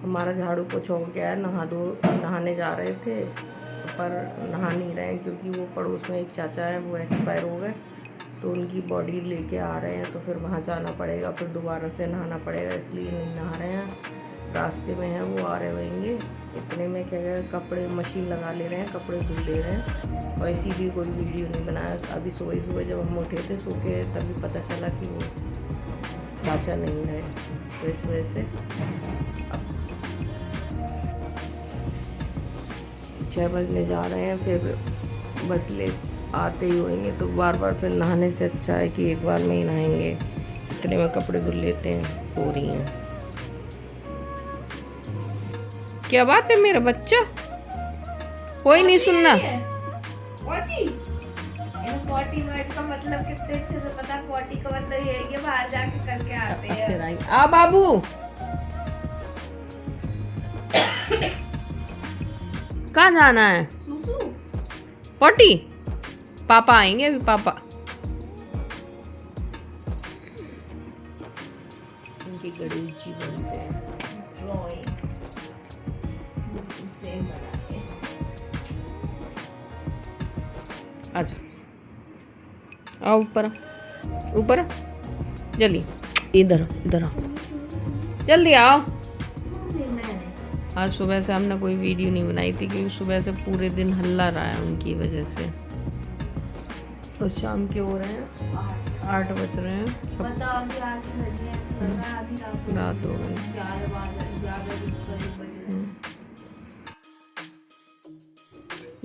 हमारा झाड़ू पोछा हो गया है, नहाने जा रहे थे पर नहा नहीं रहे हैं क्योंकि वो पड़ोस में एक चाचा है, वो एक्सपायर हो गए तो उनकी बॉडी लेके आ रहे हैं, तो फिर वहाँ जाना पड़ेगा, फिर दोबारा से नहाना पड़ेगा, इसलिए नहीं नहा रहे हैं। रास्ते में हैं, वो आ रहे होंगे। इतने में क्या है, कपड़े मशीन लगा ले रहे हैं, कपड़े धुल ले रहे हैं और इसीलिए कोई वीडियो नहीं बनाया। अभी सुबह जब हम उठे थे सो के, तभी पता चला कि वो चाचा नहीं रहे, तो इस वजह से अब 6 बजने जा रहे हैं, फिर बस ले आते ही होंगे, तो बार बार फिर नहाने से अच्छा है कि एक बार में ही नहाएंगे। इतने में कपड़े धुल लेते हैं, हो रही हैं। क्या बात है मेरा बच्चा, कोई नहीं सुनना। 40 मिनट का मतलब कितने अच्छे से पता। 40 का मतलब ये है कि बाहर जाके करके आते हैं। फिर आएंगे। आ बाबू कहाँ जाना है? सुसु पॉटी। पापा आएंगे अभी, पापा। इनकी गणेश जी बनते हैं। अच्छा आओ ऊपर, ऊपर जल्दी, इधर इधर आओ, जल्दी आओ। आज सुबह से हमने कोई वीडियो नहीं बनाई थी क्योंकि सुबह से पूरे दिन हल्ला रहा है उनकी वजह से। तो शाम के हो रहे हैं 8 बज रहे हैं, रात हो गई।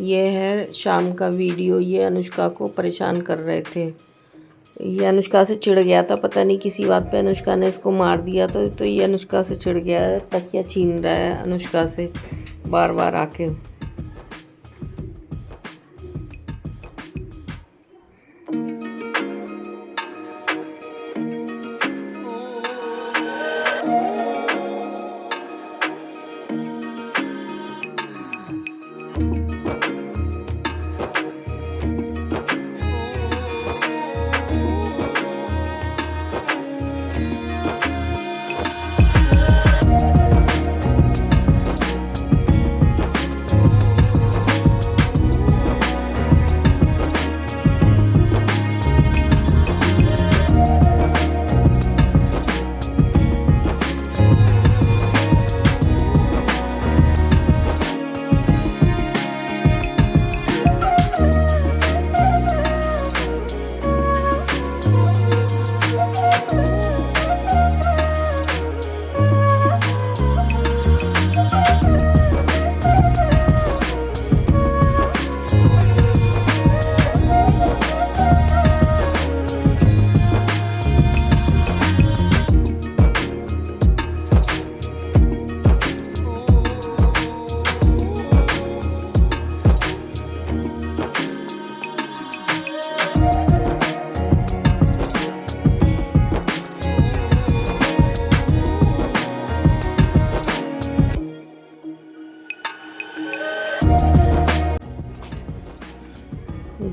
ये है शाम का वीडियो। ये अनुष्का को परेशान कर रहे थे। ये अनुष्का से चिढ़ गया था, पता नहीं किसी बात पे अनुष्का ने इसको मार दिया था, तो ये अनुष्का से चिढ़ गया है, तकिया छीन रहा है अनुष्का से बार बार आके।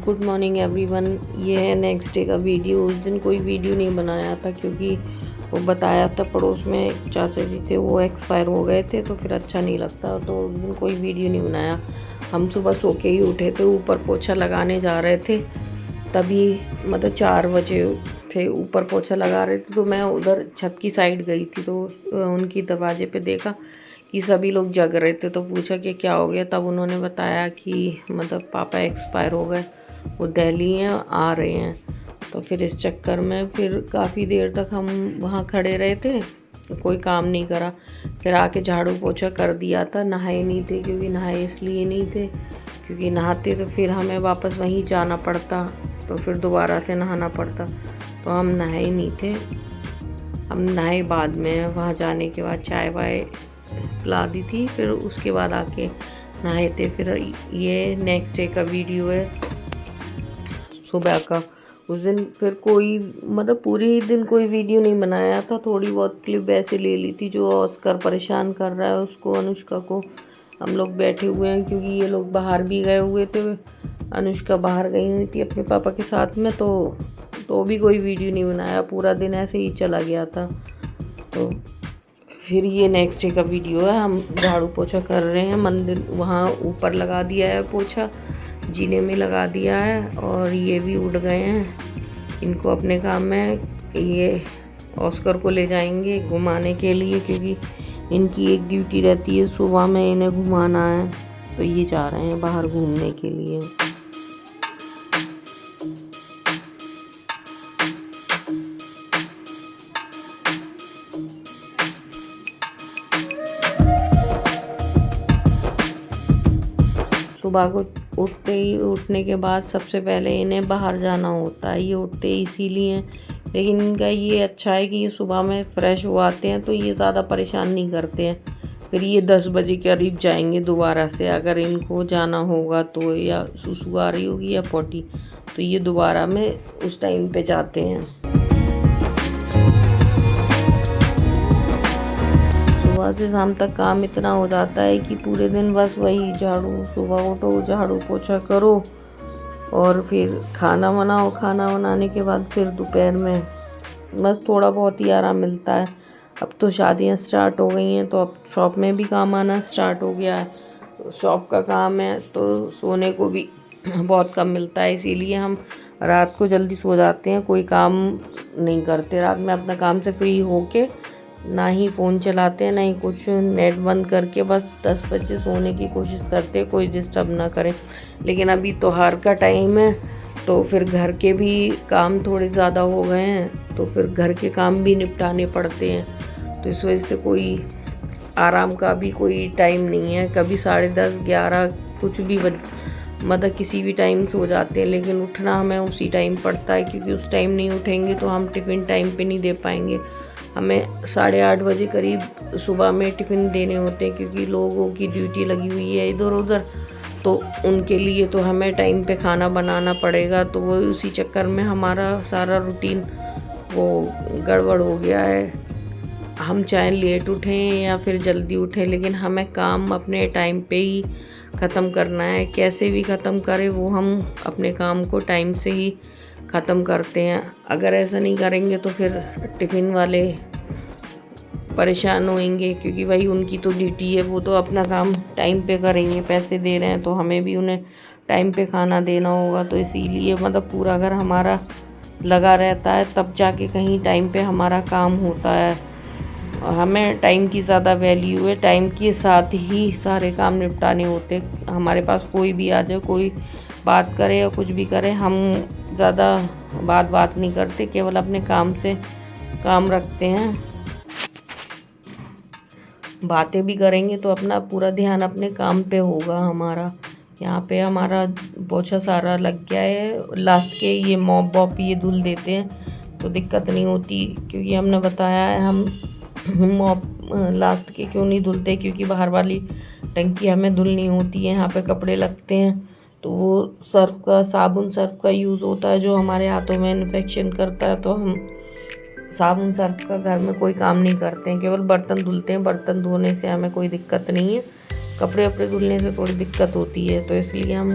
Good morning everyone. ये है नेक्स्ट डे का वीडियो। उस दिन कोई वीडियो नहीं बनाया था क्योंकि वो बताया था पड़ोस में एक चाचा जी थे, वो एक्सपायर हो गए थे, तो फिर अच्छा नहीं लगता, तो उस दिन कोई वीडियो नहीं बनाया। हम सुबह सो के ही उठे थे, ऊपर पोछा लगाने जा रहे थे, तभी मतलब 4 बजे थे, ऊपर पोछा लगा रहे थे, तो मैं उधर छत की साइड गई थी, तो उनकी दरवाजे पे देखा कि सभी लोग जग रहे थे, तो पूछा कि क्या हो गया। तब उन्होंने बताया कि मतलब पापा एक्सपायर हो गए, वो दिल्ली हैं, आ रहे हैं। तो फिर इस चक्कर में फिर काफ़ी देर तक हम वहाँ खड़े रहे थे, कोई काम नहीं करा। फिर आके झाड़ू पोछा कर दिया था। नहाए नहीं थे क्योंकि नहाए इसलिए नहीं थे क्योंकि नहाते तो फिर हमें वापस वहीं जाना पड़ता, तो फिर दोबारा से नहाना पड़ता, तो हम नहाए नहीं थे। हम नहाए बाद में, वहाँ जाने के बाद चाय वाय पिला दी थी, फिर उसके बाद आके नहाए थे। फिर ये नेक्स्ट डे का वीडियो है सुबह का। उस दिन फिर कोई मतलब पूरे ही दिन कोई वीडियो नहीं बनाया था, थोड़ी बहुत क्लिप ऐसे ले ली थी। जो ऑस्कर परेशान कर रहा है उसको, अनुष्का को। हम लोग बैठे हुए हैं क्योंकि ये लोग बाहर भी गए हुए थे, अनुष्का बाहर गई हुई थी अपने पापा के साथ में, तो भी कोई वीडियो नहीं बनाया, पूरा दिन ऐसे ही चला गया था। तो फिर ये नेक्स्ट डे का वीडियो है। हम झाड़ू पोछा कर रहे हैं, मंदिर वहाँ ऊपर लगा दिया है पोछा, जीने में लगा दिया है, और ये भी उठ गए हैं। इनको अपने काम में, ये ऑस्कर को ले जाएंगे घुमाने के लिए, क्योंकि इनकी एक ड्यूटी रहती है सुबह में इन्हें घुमाना है, तो ये जा रहे हैं बाहर घूमने के लिए। सुबह को उठने के बाद सबसे पहले इन्हें बाहर जाना होता है। ये उठते इसीलिए, लेकिन इनका ये अच्छा है कि ये सुबह में फ्रेश हो आते हैं, तो ये ज़्यादा परेशान नहीं करते हैं। फिर ये 10 बजे के करीब जाएंगे दोबारा से, अगर इनको जाना होगा तो, या सुसु आ रही होगी या पॉटी, तो ये दोबारा में उस टाइम पे जाते हैं। सुबह से शाम तक काम इतना हो जाता है कि पूरे दिन बस वही झाड़ू, सुबह उठो झाड़ू पोछा करो, और फिर खाना बनाओ। खाना बनाने के बाद फिर दोपहर में बस थोड़ा बहुत ही आराम मिलता है। अब तो शादियां स्टार्ट हो गई हैं, तो अब शॉप में भी काम आना स्टार्ट हो गया है। तो शॉप का काम है तो सोने को भी बहुत कम मिलता है, इसीलिए हम रात को जल्दी सो जाते हैं, कोई काम नहीं करते रात में। अपना काम से फ्री होके ना ही फ़ोन चलाते हैं, ना ही कुछ, नेट बंद करके बस 10 बजे सोने की कोशिश करते हैं, कोई डिस्टर्ब ना करे। लेकिन अभी त्योहार का टाइम है, तो फिर घर के भी काम थोड़े ज़्यादा हो गए हैं, तो फिर घर के काम भी निपटाने पड़ते हैं। तो इस वजह से कोई आराम का भी कोई टाइम नहीं है। कभी 10:30, 11 कुछ भी मतलब किसी भी टाइम सो जाते हैं, लेकिन उठना हमें उसी टाइम पड़ता है, क्योंकि उस टाइम नहीं उठेंगे तो हम टिफ़िन टाइम पे नहीं दे पाएंगे। हमें 8:30 बजे करीब सुबह में टिफ़िन देने होते हैं, क्योंकि लोगों की ड्यूटी लगी हुई है इधर उधर, तो उनके लिए तो हमें टाइम पे खाना बनाना पड़ेगा। तो वो उसी चक्कर में हमारा सारा रूटीन वो गड़बड़ हो गया है। हम चाहे लेट उठें या फिर जल्दी उठें, लेकिन हमें काम अपने टाइम पे ही ख़त्म करना है। कैसे भी ख़त्म करें, वो हम अपने काम को टाइम से ही ख़त्म करते हैं। अगर ऐसा नहीं करेंगे तो फिर टिफ़िन वाले परेशान होंगे, क्योंकि वही उनकी तो ड्यूटी है, वो तो अपना काम टाइम पे करेंगे। पैसे दे रहे हैं तो हमें भी उन्हें टाइम पे खाना देना होगा। तो इसीलिए मतलब पूरा घर हमारा लगा रहता है, तब जाके कहीं टाइम पे हमारा काम होता है। हमें टाइम की ज़्यादा वैल्यू है, टाइम के साथ ही सारे काम निपटाने होते। हमारे पास कोई भी आ जाए, कोई बात करे या कुछ भी करे, हम ज़्यादा बात नहीं करते, केवल अपने काम से काम रखते हैं। बातें भी करेंगे तो अपना पूरा ध्यान अपने काम पे होगा हमारा। यहाँ पे हमारा पोछा सारा लग गया है, लास्ट के ये मॉप वॉप ये धुल देते हैं तो दिक्कत नहीं होती, क्योंकि हमने बताया है हम मॉप लास्ट के क्यों नहीं धुलते, क्योंकि बाहर वाली टंकी हमें धुलनी होती है, यहाँ पे कपड़े लगते हैं, तो वो साबुन सर्फ का यूज़ होता है, जो हमारे हाथों में इन्फेक्शन करता है। तो हम साबुन सर्फ का घर में कोई काम नहीं करते हैं, केवल बर्तन धुलते हैं। बर्तन धोने से हमें कोई दिक्कत नहीं है, कपड़े वपड़े धुलने से थोड़ी दिक्कत होती है, तो इसलिए हम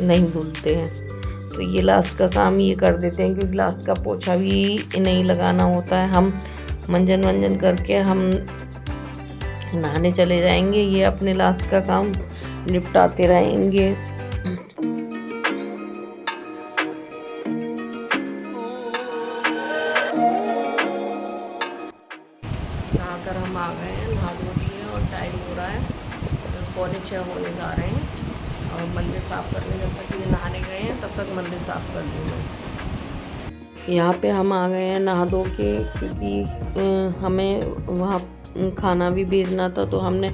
नहीं धुलते हैं। तो ये लास्ट का काम ये कर देते हैं, क्योंकि लास्ट का पोछा भी नहीं लगाना होता है। हम मंजन करके हम नहाने चले जाएंगे, ये अपने लास्ट का काम निपटाते रहेंगे। नहाकर हम आ गए हैं, नहा धो लिए और टाइम हो रहा है, 5:45 होने जा रहे हैं, और मंदिर साफ़ करने, जब तक ये नहाने गए हैं तब तक मंदिर साफ़ कर दूँगा। यहाँ पे हम आ गए हैं नहा धो के, क्योंकि हमें वहाँ खाना भी भेजना था, तो हमने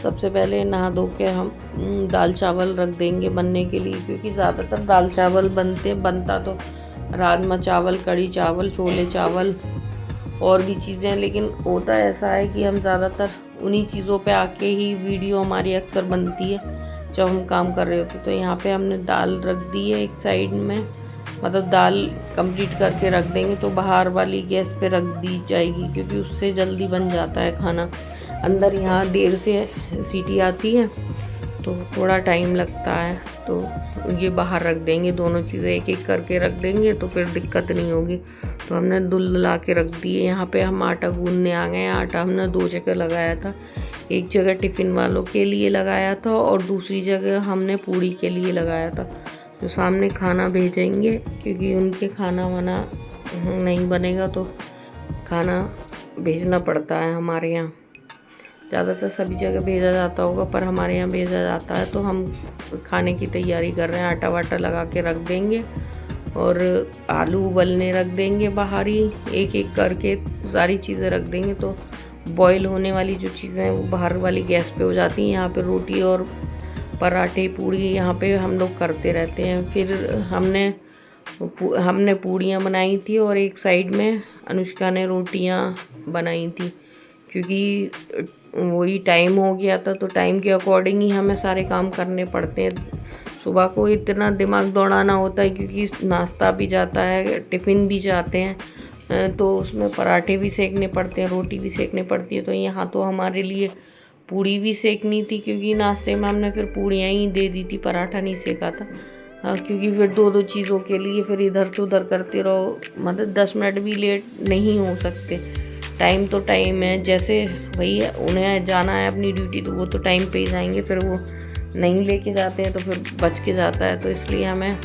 सबसे पहले नहा धो के हम दाल चावल रख देंगे बनने के लिए, क्योंकि ज़्यादातर दाल चावल बनता तो राजमा चावल, कढ़ी चावल, छोले चावल और भी चीज़ें, लेकिन होता ऐसा है कि हम ज़्यादातर उन्हीं चीज़ों पे आके ही वीडियो हमारी अक्सर बनती है जब हम काम कर रहे होते। तो यहाँ पे हमने दाल रख दी है एक साइड में, मतलब दाल कंप्लीट करके रख देंगे तो बाहर वाली गैस पे रख दी जाएगी, क्योंकि उससे जल्दी बन जाता है खाना। अंदर यहाँ देर से सीटी आती है तो थोड़ा टाइम लगता है, तो ये बाहर रख देंगे, दोनों चीज़ें एक एक करके रख देंगे तो फिर दिक्कत नहीं होगी। तो हमने दुला के रख दिए। यहाँ पे हम आटा गूंदने आ गए। आटा हमने 2 जगह लगाया था, एक जगह टिफ़िन वालों के लिए लगाया था और दूसरी जगह हमने पूड़ी के लिए लगाया था, जो सामने खाना भेजेंगे, क्योंकि उनके खाना वाना नहीं बनेगा तो खाना भेजना पड़ता है। हमारे यहाँ ज़्यादातर सभी जगह भेजा जाता होगा, पर हमारे यहाँ भेजा जाता है, तो हम खाने की तैयारी कर रहे हैं। आटा वाटा लगा के रख देंगे और आलू उबलने रख देंगे बाहर ही, एक एक करके सारी चीज़ें रख देंगे, तो बॉईल होने वाली जो चीज़ें हैं वो बाहर वाली गैस पे हो जाती हैं। यहाँ पे रोटी और पराठे पूड़ी यहाँ पे हम लोग करते रहते हैं। फिर हमने पूड़ियाँ बनाई थी और एक साइड में अनुष्का ने रोटियाँ बनाई थी, क्योंकि वही टाइम हो गया था, तो टाइम के अकॉर्डिंग ही हमें सारे काम करने पड़ते हैं। सुबह को इतना दिमाग दौड़ाना होता है, क्योंकि नाश्ता भी जाता है, टिफ़िन भी जाते हैं, तो उसमें पराठे भी सेकने पड़ते हैं, रोटी भी सेकनी पड़ती है। तो यहाँ तो हमारे लिए पूड़ी भी सेकनी थी, क्योंकि नाश्ते में हमने फिर पूड़ियाँ ही दे दी थी, पराठा नहीं सेका था। क्योंकि फिर 2-2 चीज़ों के लिए फिर इधर से उधर करते रहो, मतलब 10 मिनट भी लेट नहीं हो सकते। टाइम तो टाइम है, जैसे भैया उन्हें जाना है अपनी ड्यूटी, तो वो तो टाइम पे ही जाएंगे, फिर वो नहीं लेके जाते हैं तो फिर बच के जाता है, तो इसलिए हमें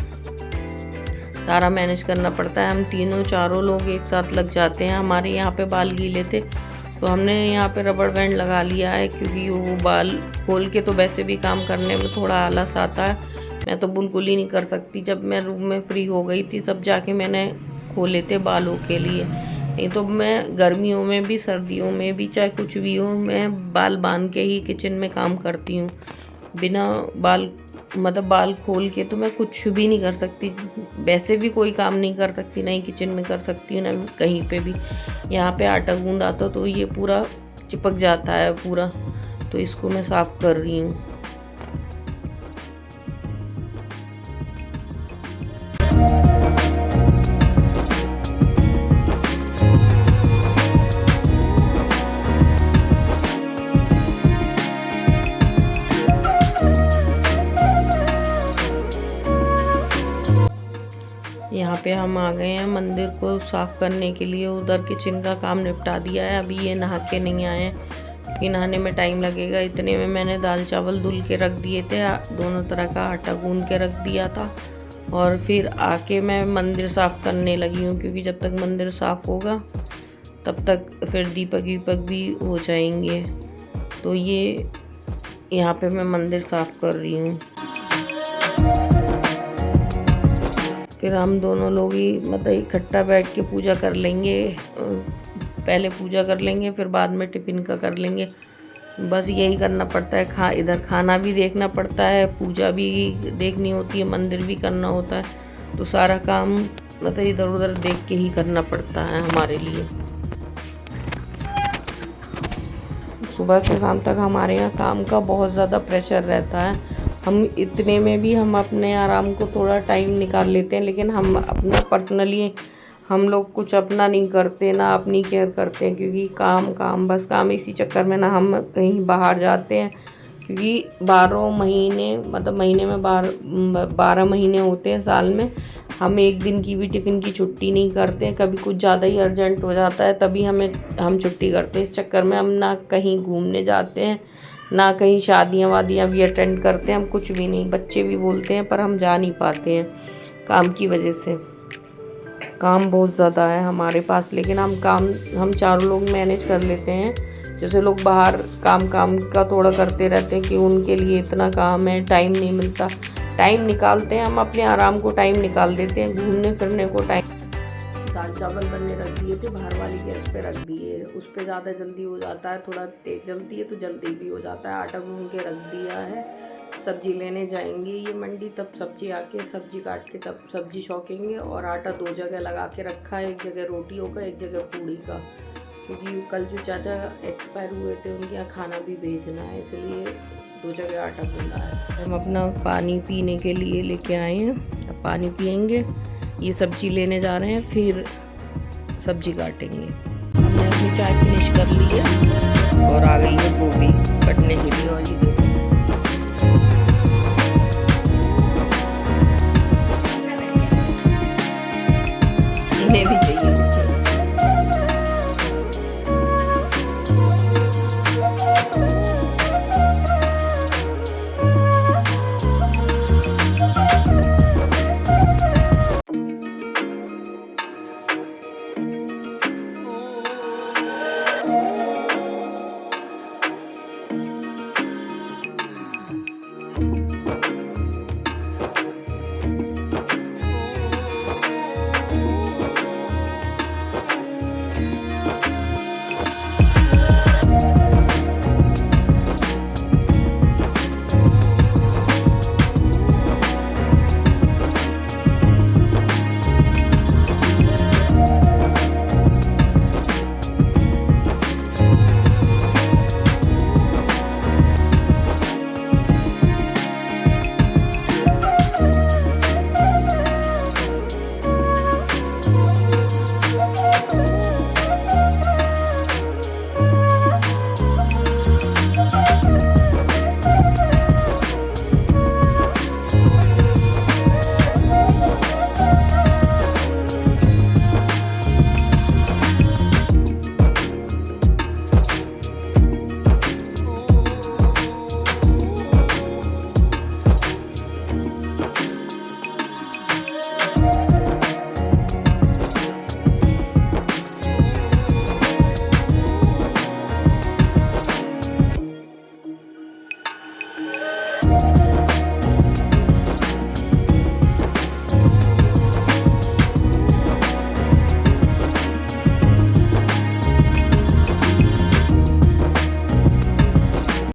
सारा मैनेज करना पड़ता है। हम 3-4 लोग एक साथ लग जाते हैं। हमारे यहाँ पे बाल गीले थे, तो हमने यहाँ पे रबड़ बैंड लगा लिया है, क्योंकि वो बाल खोल के तो वैसे भी काम करने में थोड़ा आलस आता है। मैं तो बिल्कुल ही नहीं कर सकती। जब मैं रूम में फ्री हो गई थी तब जाके मैंने खोले थे बालों के लिए, नहीं तो मैं गर्मियों में भी सर्दियों में भी चाहे कुछ भी हो, मैं बाल बांध के ही किचन में काम करती हूँ। बिना बाल मतलब बाल खोल के तो मैं कुछ भी नहीं कर सकती, वैसे भी कोई काम नहीं कर सकती, ना ही किचन में कर सकती, ना कहीं पे भी। यहाँ पे आटा गूंद आता तो ये पूरा चिपक जाता है पूरा, तो इसको मैं साफ़ कर रही हूँ। यहाँ पे हम आ गए हैं मंदिर को साफ़ करने के लिए। उधर किचन का काम निपटा दिया है। अभी ये नहा के नहीं आए हैं, क्योंकि नहाने में टाइम लगेगा। इतने में मैंने दाल चावल धुल के रख दिए थे, दोनों तरह का आटा गूंद के रख दिया था, और फिर आके मैं मंदिर साफ़ करने लगी हूँ, क्योंकि जब तक मंदिर साफ़ होगा तब तक फिर दीपक वीपक भी हो जाएंगे। तो ये यहाँ पे मैं मंदिर साफ़ कर रही हूँ। फिर हम दोनों लोग ही मतलब इकट्ठा बैठ के पूजा कर लेंगे। पहले पूजा कर लेंगे, फिर बाद में टिफ़िन का कर लेंगे। बस यही करना पड़ता है। इधर खाना भी देखना पड़ता है, पूजा भी देखनी होती है, मंदिर भी करना होता है, तो सारा काम मतलब इधर उधर देख के ही करना पड़ता है हमारे लिए। सुबह से शाम तक हमारे यहाँ काम का बहुत ज़्यादा प्रेशर रहता है। हम इतने में भी हम अपने आराम को थोड़ा टाइम निकाल लेते हैं, लेकिन हम अपना पर्सनली हम लोग कुछ अपना नहीं करते, ना अपनी केयर करते हैं, क्योंकि काम काम बस काम। इसी चक्कर में ना हम कहीं बाहर जाते हैं, क्योंकि 12 महीने मतलब महीने में 12 महीने होते हैं साल में। हम एक दिन की भी टिफ़िन की छुट्टी नहीं करते हैं। कभी कुछ ज़्यादा ही अर्जेंट हो जाता है तभी हम छुट्टी करते हैं। इस चक्कर में हम ना कहीं घूमने जाते हैं, ना कहीं शादियाँ वादियाँ भी अटेंड करते हैं, हम कुछ भी नहीं। बच्चे भी बोलते हैं पर हम जा नहीं पाते हैं काम की वजह से। काम बहुत ज़्यादा है हमारे पास, लेकिन हम 4 लोग मैनेज कर लेते हैं। जैसे लोग बाहर काम का थोड़ा करते रहते हैं कि उनके लिए इतना काम है, टाइम नहीं मिलता। टाइम निकालते हैं, हम अपने आराम को टाइम निकाल देते हैं, घूमने फिरने को टाइम। दाल चावल बनने रख दिए थे, बाहर वाली गैस पे रख दिए। उस पे ज़्यादा जल्दी हो जाता है, थोड़ा तेज़ जलती है तो जल्दी भी हो जाता है। आटा गूंद के रख दिया है। सब्जी लेने जाएंगे ये मंडी, तब सब्जी आके सब्जी काट के तब सब्जी छौंकेंगे। और आटा 2 जगह लगा के रखा है, एक जगह रोटियों का, एक जगह पूड़ी का, क्योंकि कल जो चाचा एक्सपायर हुए थे उनके यहाँ खाना भी भेजना है, इसलिए 2 जगह आटा गूंदा है। हम अपना पानी पीने के लिए लेके आए हैं, अब पानी पियेंगे। ये सब्जी लेने जा रहे हैं, फिर सब्जी काटेंगे। हमने अपनी चाय फिनिश कर ली है और आ गई है गोभी कटने।